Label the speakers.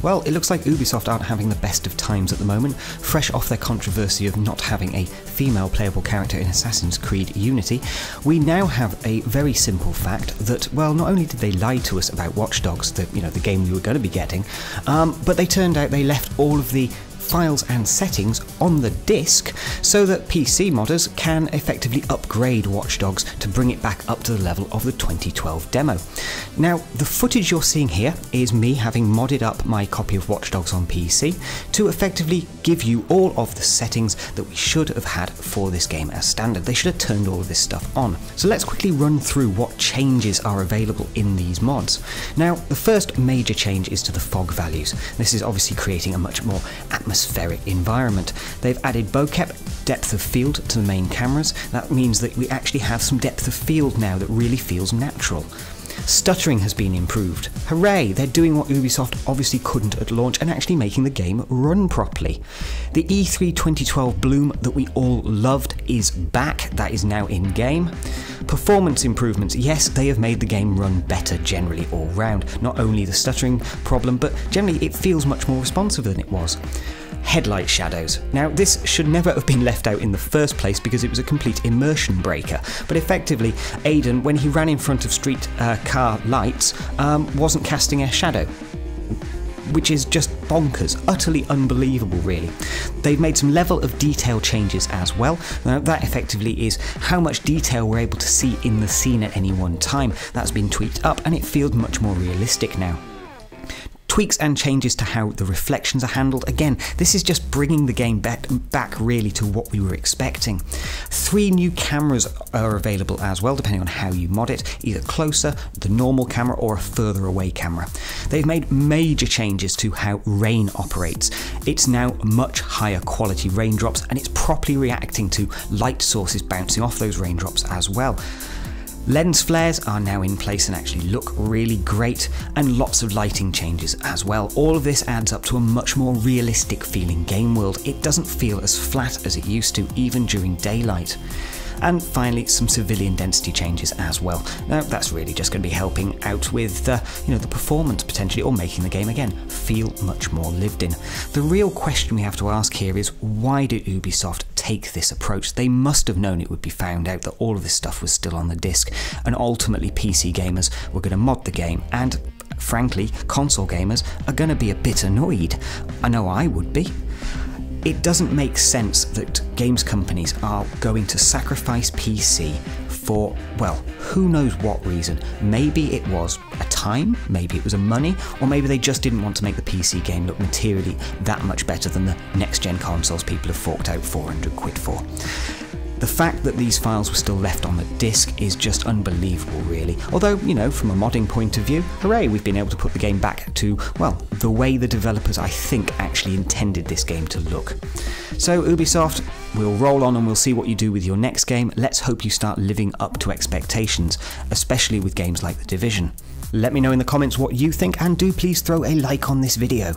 Speaker 1: Well, it looks like Ubisoft aren't having the best of times at the moment. Fresh off their controversy of not having a female playable character in Assassin's Creed Unity, we now have a very simple fact that, well, not only did they lie to us about Watch Dogs, the game we were going to be getting, but they turned out they left all of the files and settings on the disc so that PC modders can effectively upgrade Watch Dogs to bring it back up to the level of the 2012 demo. Now, the footage you're seeing here is me having modded up my copy of Watch Dogs on PC to effectively give you all of the settings that we should have had for this game as standard. They should have turned all of this stuff on. So let's quickly run through what changes are available in these mods. Now, the first major change is to the fog values. This is obviously creating a much more atmospheric environment. They've added bokeh, depth of field, to the main cameras. That means that we actually have some depth of field now that really feels natural. Stuttering has been improved. Hooray! They're doing what Ubisoft obviously couldn't at launch and actually making the game run properly. The E3 2012 bloom that we all loved is back. That is now in game. Performance improvements. Yes, they have made the game run better generally all round. Not only the stuttering problem, but generally it feels much more responsive than it was. Headlight Shadows. Now, this should never have been left out in the first place because it was a complete immersion breaker, but effectively Aiden, when he ran in front of street car lights, wasn't casting a shadow, which is just bonkers, utterly unbelievable really. They've made some level of detail changes as well. Now, that effectively is how much detail we're able to see in the scene at any one time. That's been tweaked up and it feels much more realistic now. Tweaks and changes to how the reflections are handled. Again, this is just bringing the game back really to what we were expecting. 3 new cameras are available as well, depending on how you mod it, either closer, the normal camera, or a further away camera. They've made major changes to how rain operates. It's now much higher quality raindrops, and it's properly reacting to light sources bouncing off those raindrops as well. Lens flares are now in place and actually look really great, and lots of lighting changes as well. All of this adds up to a much more realistic feeling game world. It doesn't feel as flat as it used to, even during daylight. And finally, some civilian density changes as well. Now, that's really just going to be helping out with the performance potentially, or making the game again feel much more lived in. The real question we have to ask here is, why did Ubisoft take this approach? They must have known it would be found out that all of this stuff was still on the disc, and ultimately PC gamers were going to mod the game, and frankly, console gamers are going to be a bit annoyed. I know I would be. It doesn't make sense that games companies are going to sacrifice PC for, well, who knows what reason. Maybe it was a time, maybe it was a money, or maybe they just didn't want to make the PC game look materially that much better than the next-gen consoles people have forked out 400 quid for. The fact that these files were still left on the disc is just unbelievable really. Although, from a modding point of view, hooray, we've been able to put the game back to, well, the way the developers I think actually intended this game to look. So Ubisoft, we'll roll on and we'll see what you do with your next game. Let's hope you start living up to expectations, especially with games like The Division. Let me know in the comments what you think, and do please throw a like on this video.